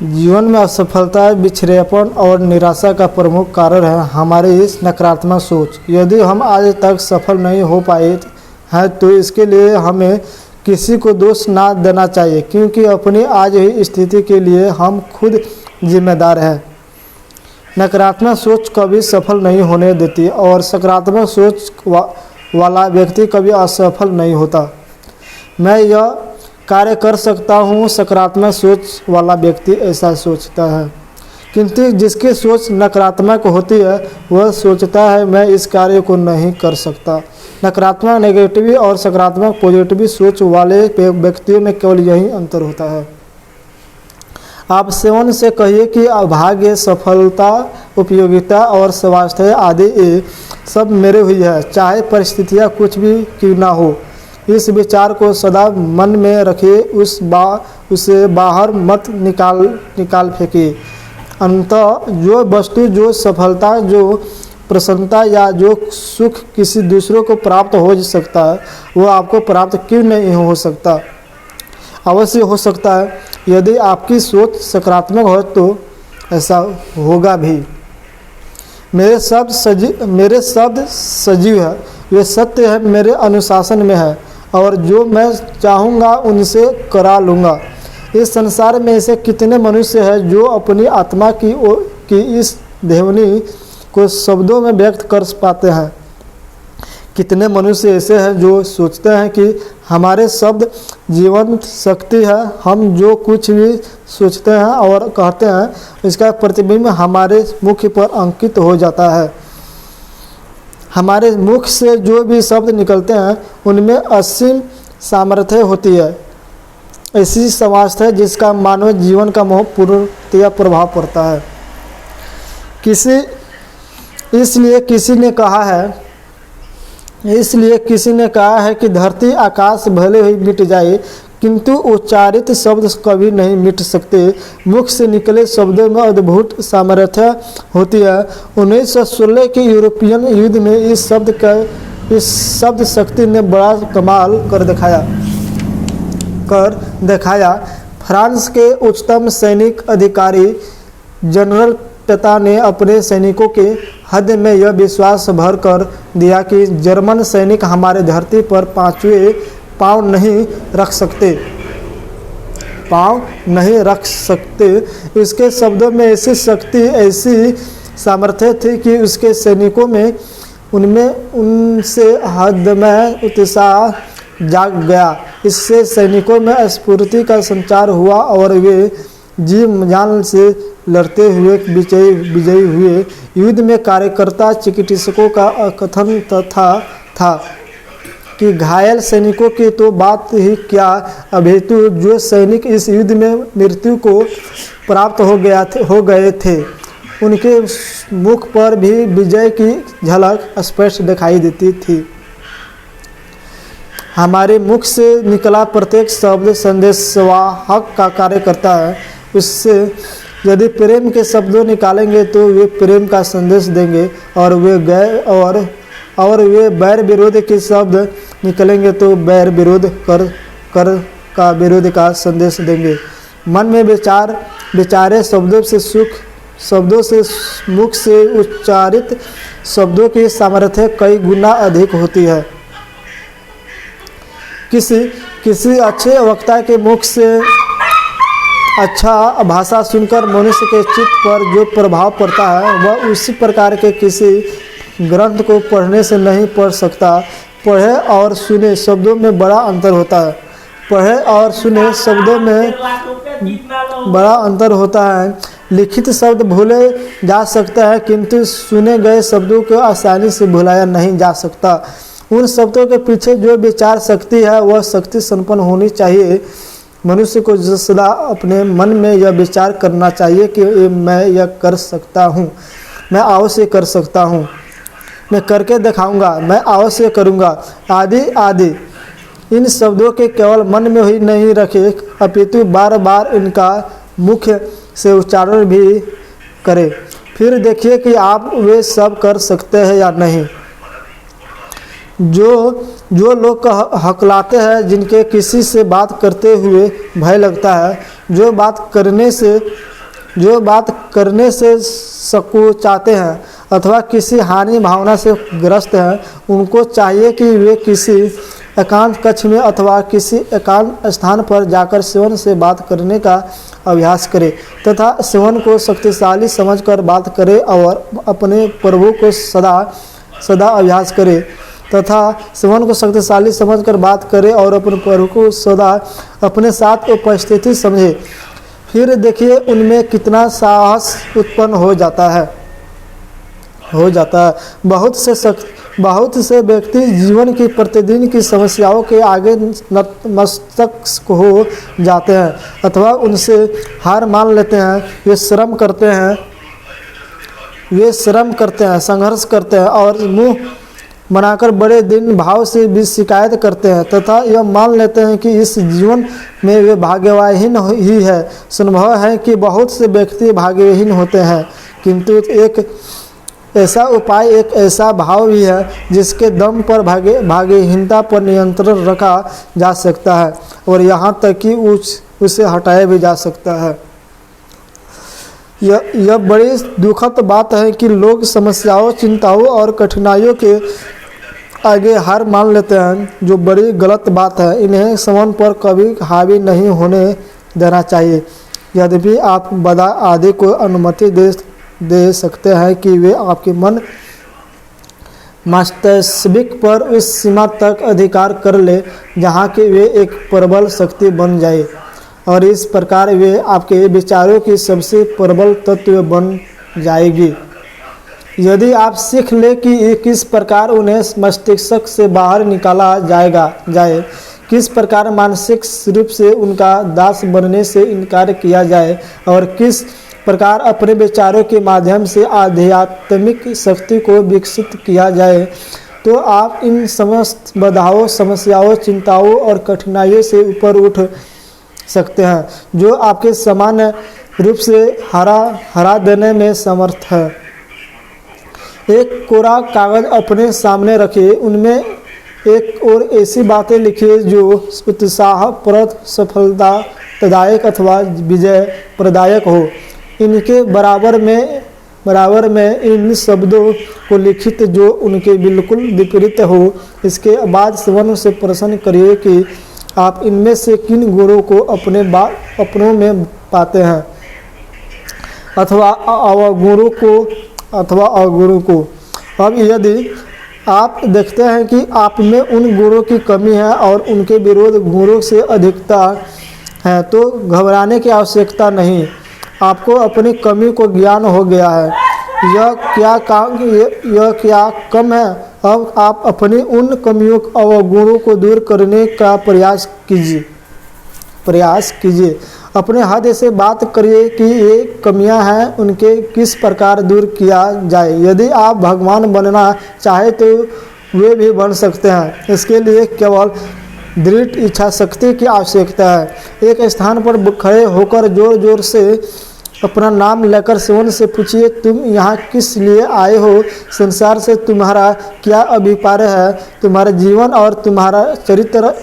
जीवन में असफलता, बिछड़ेपन और निराशा का प्रमुख कारण है हमारी इस नकारात्मक सोच। यदि हम आज तक सफल नहीं हो पाए हैं तो इसके लिए हमें किसी को दोष ना देना चाहिए, क्योंकि अपनी आज ही स्थिति के लिए हम खुद जिम्मेदार हैं। नकारात्मक सोच कभी सफल नहीं होने देती और सकारात्मक सोच वाला व्यक्ति कभी असफल नहीं होता। मैं यह कार्य कर सकता हूँ, सकारात्मक सोच वाला व्यक्ति ऐसा सोचता है, किंतु जिसकी सोच नकारात्मक होती है वह सोचता है मैं इस कार्य को नहीं कर सकता। नकारात्मक नेगेटिव और सकारात्मक पॉजिटिव सोच वाले व्यक्तियों में केवल यही अंतर होता है। आप सेवन से कहिए कि भाग्य, सफलता, उपयोगिता और स्वास्थ्य आदि ये सब मेरे हुई है, चाहे परिस्थितियाँ कुछ भी क्यों ना हो। इस विचार को सदा मन में रखिए, उसे बाहर मत निकाल फेंकिए। अंततः जो वस्तु, जो सफलता, जो प्रसन्नता या जो सुख किसी दूसरे को प्राप्त हो सकता है वह आपको प्राप्त क्यों नहीं हो सकता? अवश्य हो सकता है। यदि आपकी सोच सकारात्मक हो तो ऐसा होगा भी। मेरे शब्द सजीव है, वे सत्य है, मेरे अनुशासन में है और जो मैं चाहूँगा उनसे करा लूँगा। इस संसार में ऐसे कितने मनुष्य हैं जो अपनी आत्मा की इस ध्वनि को शब्दों में व्यक्त कर पाते हैं। कितने मनुष्य ऐसे हैं जो सोचते हैं कि हमारे शब्द जीवन शक्ति है, हम जो कुछ भी सोचते हैं और कहते हैं इसका प्रतिबिंब हमारे मुख पर अंकित हो जाता है। हमारे मुख से जो भी शब्द निकलते हैं उनमें असीम सामर्थ्य होती है। ऐसी समाज है जिसका मानव जीवन का पूर्णतया प्रभाव पड़ता है। इसलिए किसी ने कहा है कि धरती आकाश भले ही मिट जाए किंतु उच्चारित शब्द कभी नहीं मिट सकते। मुख से निकले शब्दों में अद्भुत सामर्थ्य होती है। 1916 के यूरोपियन युद्ध में इस शब्द शक्ति ने बड़ा कमाल कर दिखाया। फ्रांस के उच्चतम सैनिक अधिकारी जनरल टटा ने अपने सैनिकों के हृदय में यह विश्वास भर कर दिया कि जर्मन सैनिक हमारे धरती पर पाँव नहीं रख सकते। इसके शब्दों में ऐसी शक्ति, ऐसी सामर्थ्य थी कि उसके सैनिकों में उनसे हृदय में उत्साह जाग गया। इससे सैनिकों में स्फूर्ति का संचार हुआ और वे जी जान से लड़ते हुए विजयी हुए। युद्ध में कार्यकर्ता चिकित्सकों का कथन था कि घायल सैनिकों की तो बात ही क्या, अभितु जो सैनिक इस युद्ध में मृत्यु को प्राप्त हो गए थे उनके मुख पर भी विजय की झलक स्पष्ट दिखाई देती थी। हमारे मुख से निकला प्रत्येक शब्द संदेशवाहक का कार्य करता है। उससे यदि प्रेम के शब्दों निकालेंगे तो वे प्रेम का संदेश देंगे और वे बैर विरोध के शब्द निकलेंगे तो बैर विरोध विरोध का संदेश देंगे। मन में विचारे शब्दों से मुख से उच्चारित शब्दों की सामर्थ्य कई गुना अधिक होती है। किसी अच्छे वक्ता के मुख से अच्छा भाषा सुनकर मनुष्य के चित्त पर जो प्रभाव पड़ता है वह उसी प्रकार के किसी ग्रंथ को पढ़ने से नहीं पढ़ सकता। पढ़े और सुने शब्दों में बड़ा अंतर होता है। पढ़े और सुने शब्दों में बड़ा अंतर होता है। लिखित शब्द भूले जा सकता है किंतु सुने गए शब्दों को आसानी से भुलाया नहीं जा सकता। उन शब्दों के पीछे जो विचार शक्ति है वह शक्ति संपन्न होनी चाहिए। मनुष्य को सदा अपने मन में यह विचार करना चाहिए कि मैं यह कर सकता हूँ, मैं अवश्य कर सकता हूँ, मैं करके दिखाऊंगा, मैं अवश्य करूँगा, आदि। इन शब्दों के केवल मन में ही नहीं रखे अपितु बार बार इनका मुख से उच्चारण भी करें। फिर देखिए कि आप वे सब कर सकते हैं या नहीं। जो लोग हकलाते हैं, जिनके किसी से बात करते हुए भय लगता है, जो बात करने से संकोचाते हैं अथवा किसी हानि भावना से ग्रस्त हैं, उनको चाहिए कि वे किसी एकांत कक्ष में अथवा किसी एकांत स्थान पर जाकर शिवन से बात करने का अभ्यास करें तथा शिवन को शक्तिशाली समझकर बात करें और अपने प्रभु को सदा अभ्यास करें तथा शिवन को शक्तिशाली समझकर बात करें और अपने प्रभु को सदा अपने साथ उपस्थिति समझे। फिर देखिए उनमें कितना साहस उत्पन्न हो जाता है। बहुत से व्यक्ति जीवन की प्रतिदिन की समस्याओं के आगे नतमस्तक हो जाते हैं अथवा उनसे हार मान लेते हैं। वे श्रम करते हैं, संघर्ष करते हैं और मुंह बनाकर बड़े दिन भाव से भी शिकायत करते हैं तथा यह मान लेते हैं कि इस जीवन में वे भाग्यहीन ही है। संभव है कि बहुत से व्यक्ति भाग्यहीन होते हैं, किंतु एक ऐसा भाव भी है जिसके दम पर भाग्यहीनता पर नियंत्रण रखा जा सकता है और यहाँ तक कि उसे हटाया भी जा सकता है। यह बड़ी दुखद बात है कि लोग समस्याओं, चिंताओं और कठिनाइयों के आगे हार मान लेते हैं, जो बड़ी गलत बात है। इन्हें शिवन पर कभी हावी नहीं होने देना चाहिए। यद्यपि आप बाधा आदि को अनुमति दे सकते हैं कि वे आपके मन मस्तिष्क पर उस सीमा तक अधिकार कर ले जहाँ कि वे एक प्रबल शक्ति बन जाए और इस प्रकार वे आपके विचारों की सबसे प्रबल तत्व बन जाएगी। यदि आप सीख ले कि किस प्रकार उन्हें मस्तिष्क से बाहर निकाला जाए, किस प्रकार मानसिक रूप से उनका दास बनने से इनकार किया जाए और किस प्रकार अपने विचारों के माध्यम से आध्यात्मिक शक्ति को विकसित किया जाए, तो आप इन समस्त बाधाओं, समस्याओं, चिंताओं और कठिनाइयों से ऊपर उठ सकते हैं, जो आपके सामान्य रूप से हरा देने में समर्थ है। एक कोरा कागज अपने सामने रखिए, उनमें एक और ऐसी बातें लिखिए जो उत्साहप्रद, सफलतादायक अथवा विजय प्रदायक हो। इनके बराबर में इन शब्दों को लिखित जो उनके बिल्कुल विपरीत हो। इसके बाद शिवन से प्रश्न करिए कि आप इनमें से किन गुणों को अपनों में पाते हैं अथवा अवगुणों को। अब यदि आप देखते हैं कि आप में उन गुणों की कमी है और उनके विरोध गुणों से अधिकता है, तो घबराने की आवश्यकता नहीं। आपको अपनी कमी को ज्ञान हो गया है। यह क्या कम है। अब आप अपनी उन कमियों और गुणों को दूर करने का प्रयास कीजिए। अपने हद से बात करिए कि ये कमियां हैं, उनके किस प्रकार दूर किया जाए। यदि आप भगवान बनना चाहे तो वे भी बन सकते हैं। इसके लिए केवल दृढ़ इच्छा शक्ति की आवश्यकता है। एक स्थान पर खड़े होकर जोर जोर से अपना नाम लेकर शिवन से पूछिए, तुम यहाँ किस लिए आए हो? संसार से तुम्हारा क्या अभिप्राय है? तुम्हारा जीवन और तुम्हारा चरित्र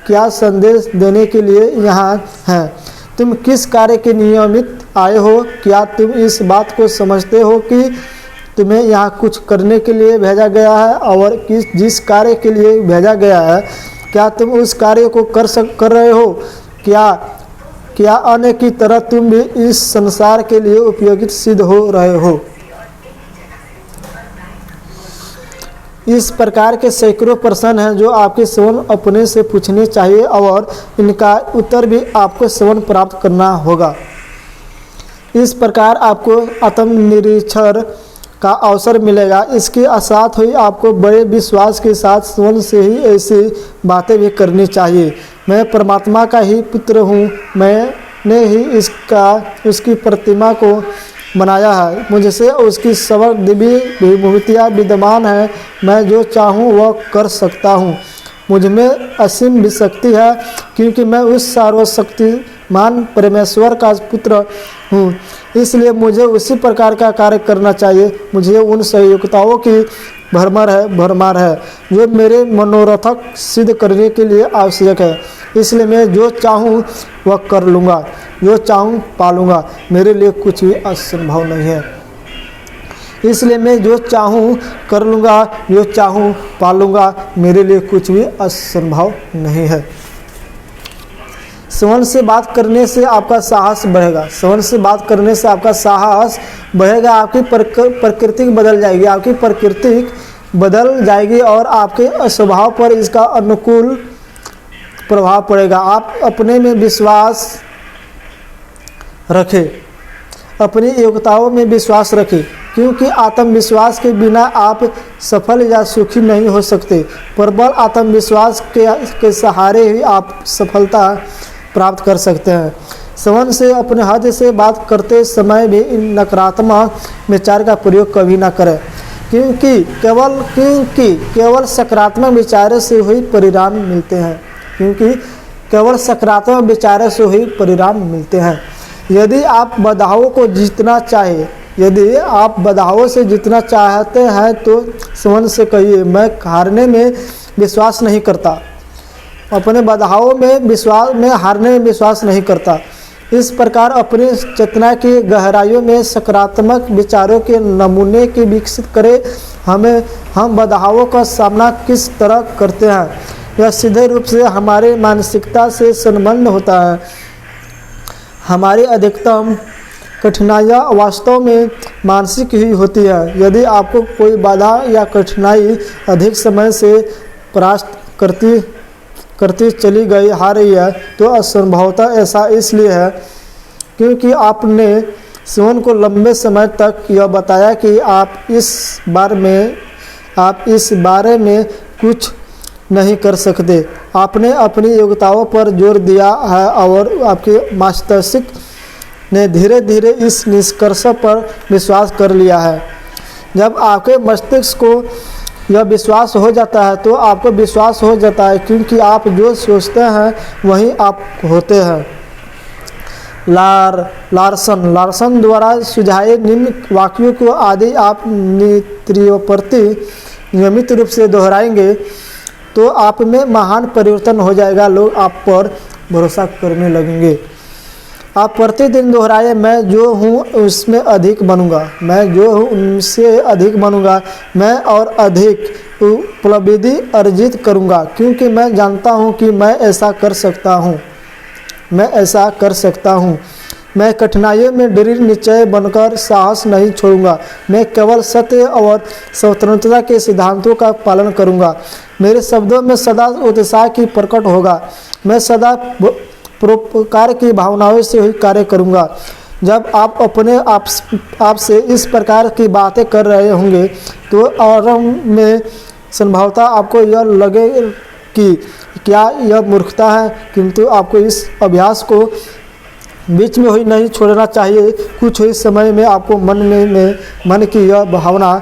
क्या संदेश देने के लिए यहाँ है? तुम किस कार्य के नियमित आए हो? क्या तुम इस बात को समझते हो कि तुम्हें यहाँ कुछ करने के लिए भेजा गया है और जिस कार्य के लिए भेजा गया है, क्या तुम उस कार्य को कर रहे हो? क्या अन्य की तरह तुम भी इस संसार के लिए उपयोगित सिद्ध हो रहे हो? इस प्रकार के सैकड़ों प्रश्न हैं जो आपके शिवन अपने से पूछने चाहिए और इनका उत्तर भी आपको शिवन प्राप्त करना होगा। इस प्रकार आपको आत्मनिरीक्षण का अवसर मिलेगा। इसके साथ ही आपको बड़े विश्वास के साथ शिवन से ही ऐसी बातें भी करनी चाहिए। मैं परमात्मा का ही पुत्र हूँ, मैंने ही उसकी प्रतिमा को बनाया है, मुझसे उसकी सब दिव्य विभूतियाँ विद्यमान है। मैं जो चाहूँ वह कर सकता हूँ। मुझ में असीम शक्ति है क्योंकि मैं उस सर्वशक्तिमान परमेश्वर का पुत्र हूँ। इसलिए मुझे उसी प्रकार का कार्य करना चाहिए। मुझे उन संयोगिताओं की भरमार है जो मेरे मनोरथक सिद्ध करने के लिए आवश्यक है। इसलिए मैं जो चाहूँ वह कर लूँगा, जो चाहूँ पा लूँगा, मेरे लिए कुछ भी असंभव नहीं है। इसलिए मैं जो चाहूँ कर लूँगा, जो चाहूँ पा लूँगा, मेरे लिए कुछ भी असंभव नहीं है। श्रवण से बात करने से आपका साहस बढ़ेगा। श्रवण से बात करने से आपका साहस बढ़ेगा। आपकी प्रकृति बदल जाएगी, आपकी प्रकृति बदल जाएगी और आपके स्वभाव पर इसका अनुकूल प्रभाव पड़ेगा। आप अपने में विश्वास रखें, अपनी योग्यताओं में विश्वास रखें, क्योंकि आत्मविश्वास के बिना आप सफल या सुखी नहीं हो सकते। प्रबल आत्मविश्वास के सहारे ही आप सफलता प्राप्त कर सकते हैं। श्रवण से अपने हद से बात करते समय भी इन नकारात्मक विचार का प्रयोग कभी ना करें, क्योंकि केवल सकारात्मक विचारों से ही परिणाम मिलते हैं। क्योंकि केवल सकारात्मक विचारों से ही परिणाम मिलते हैं। यदि आप बाधाओं को जीतना चाहे, यदि आप बाधाओं से जीतना चाहते हैं तो श्रवण से कहिए, मैं हारने में विश्वास नहीं करता। अपने बाधाओं में हारने में विश्वास नहीं करता। इस प्रकार अपनी चेतना की गहराइयों में सकारात्मक विचारों के नमूने की विकसित करें। हम बाधाओं का सामना किस तरह करते हैं, यह सीधे रूप से हमारे मानसिकता से संबंध होता है। हमारी अधिकतम कठिनाइयाँ वास्तव में मानसिक ही होती है। यदि आपको कोई बाधा या कठिनाई अधिक समय से परास्त करती चली गई आ रही है, तो असंभवतः ऐसा इसलिए है क्योंकि आपने श्रवण को लंबे समय तक यह बताया कि आप इस बारे में कुछ नहीं कर सकते। आपने अपनी योग्यताओं पर जोर दिया है और आपके मस्तिष्क ने धीरे धीरे इस निष्कर्ष पर विश्वास कर लिया है। जब आपके मस्तिष्क को यह विश्वास हो जाता है तो आपको विश्वास हो जाता है, क्योंकि आप जो सोचते हैं वही आप होते हैं। लार्सन द्वारा सुझाए निम्न वाक्यों को आदि आप नित्योप्रति नियमित रूप से दोहराएंगे तो आप में महान परिवर्तन हो जाएगा। लोग आप पर भरोसा करने लगेंगे। आप प्रतिदिन दोहराए, मैं जो हूँ उसमें अधिक बनूंगा, मैं जो हूँ उनसे अधिक बनूंगा, मैं और अधिक उपलब्धि अर्जित करूंगा, क्योंकि मैं जानता हूँ कि मैं ऐसा कर सकता हूँ। मैं कठिनाइयों में दृढ़ निश्चय बनकर साहस नहीं छोड़ूंगा। मैं केवल सत्य और स्वतंत्रता के सिद्धांतों का पालन करूंगा। मेरे शब्दों में सदा उत्साह की प्रकट होगा। मैं सदा परोपकार की भावनाओं से ही कार्य करूंगा। जब आप अपने आप से इस प्रकार की बातें कर रहे होंगे तो आरंभ में संभवतः आपको यह लगे कि क्या यह मूर्खता है, किंतु आपको इस अभ्यास को बीच में ही नहीं छोड़ना चाहिए। कुछ ही समय में आपको मन की यह भावना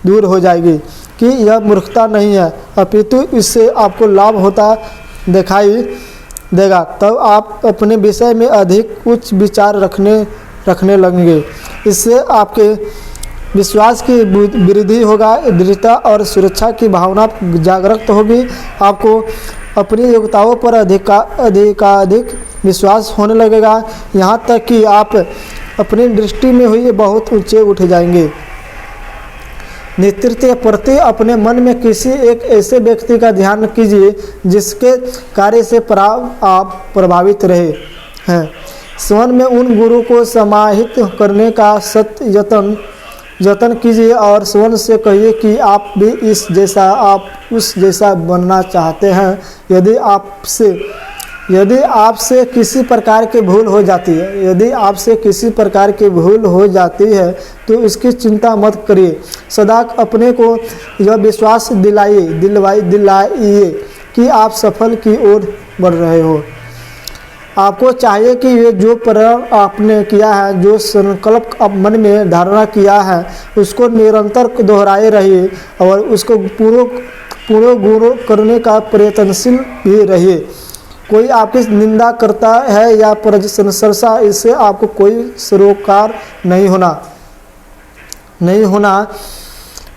दूर हो जाएगी कि यह मूर्खता नहीं है, अपितु इससे आपको लाभ होता दिखाई देगा। तब आप अपने विषय में अधिक उच्च विचार रखने लगेंगे। इससे आपके विश्वास की वृद्धि होगा, दृढ़ता और सुरक्षा की भावना जागृत होगी। आपको अपनी योग्यताओं पर अधिकाधिक विश्वास होने लगेगा, यहाँ तक कि आप अपनी दृष्टि में हुई बहुत ऊंचे उठ जाएंगे। नेतृत्व के प्रति अपने मन में किसी एक ऐसे व्यक्ति का ध्यान कीजिए जिसके कार्य से आप प्रभावित रहे हैं। श्रवण में उन गुरु को समाहित करने का सत्य यत्न कीजिए और श्रवण से कहिए कि आप भी उस जैसा बनना चाहते हैं। यदि आपसे किसी प्रकार की भूल हो जाती है तो इसकी चिंता मत करिए। सदा अपने को यह विश्वास दिलाइए कि आप सफल की ओर बढ़ रहे हो। आपको चाहिए कि ये जो प्रण आपने किया है, जो संकल्प आप मन में धारणा किया है, उसको निरंतर दोहराए रहिए और उसको पूर्ण करने का प्रयत्नशील भी रहिए। कोई आपकी निंदा करता है या प्रशंसा, इससे आपको कोई सरोकार नहीं होना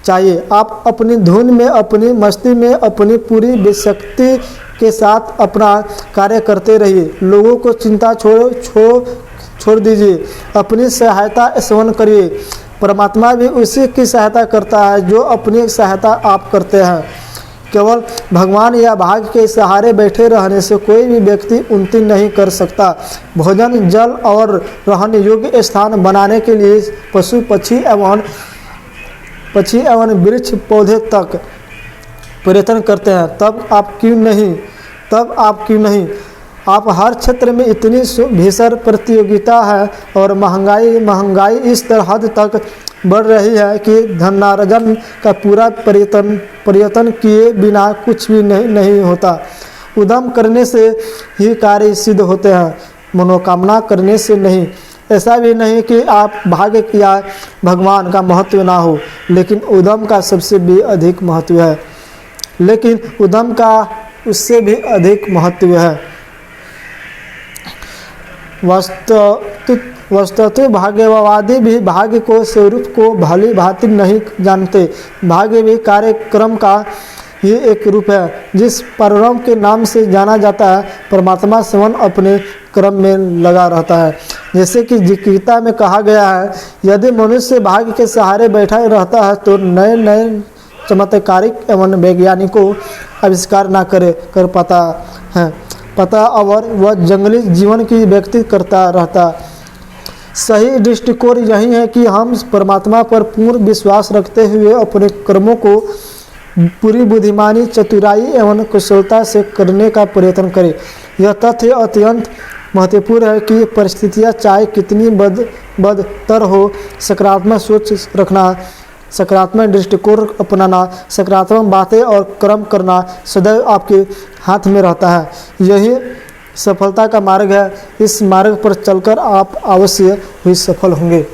चाहिए। आप अपनी धुन में, अपनी मस्ती में, अपनी पूरी शक्ति के साथ अपना कार्य करते रहिए। लोगों को चिंता छोड़ दीजिए, अपनी सहायता स्वयं करिए। परमात्मा भी उसी की सहायता करता है जो अपनी सहायता आप करते हैं। केवल भगवान या भाग्य के सहारे बैठे रहने से कोई भी व्यक्ति उन्नति नहीं कर सकता। भोजन, जल और रहने योग्य स्थान बनाने के लिए पशु पक्षी एवं वृक्ष पौधे तक प्रयत्न करते हैं, तब आप क्यों नहीं। आप हर क्षेत्र में इतनी भीषण प्रतियोगिता है और महंगाई इस हद तक बढ़ रही है कि धनार्जन का पूरा प्रयत्न किए बिना कुछ भी नहीं होता। उद्यम करने से ही कार्य सिद्ध होते हैं, मनोकामना करने से नहीं। ऐसा भी नहीं कि आप भाग्य या भगवान का महत्व ना हो, लेकिन उद्यम का सबसे भी अधिक महत्व है। लेकिन उद्यम का उससे भी अधिक महत्व है। वस्तुतः भाग्यवादी भी भाग्य को स्वरूप को भली भांति नहीं जानते। भाग्य भी कार्यक्रम का ही एक रूप है जिस परिणाम के नाम से जाना जाता है। परमात्मा स्वयं अपने क्रम में लगा रहता है। जैसे कि गीता में कहा गया है, यदि मनुष्य भाग्य के सहारे बैठा रहता है तो नए नए चमत्कारिक एवं वैज्ञानिकों आविष्कार ना कर पाता है और वह जंगली जीवन की व्यक्ति करता रहता। सही दृष्टिकोण यही है कि हम परमात्मा पर पूर्ण विश्वास रखते हुए अपने कर्मों को पूरी बुद्धिमानी, चतुराई एवं कुशलता से करने का प्रयत्न करें। यह तथ्य अत्यंत महत्वपूर्ण है कि परिस्थितियाँ चाहे कितनी बदतर हो, सकारात्मक सोच रखना, सकारात्मक दृष्टिकोण अपनाना, सकारात्मक बातें और कर्म करना सदैव आपके हाथ में रहता है। यही सफलता का मार्ग है। इस मार्ग पर चलकर आप अवश्य ही सफल होंगे।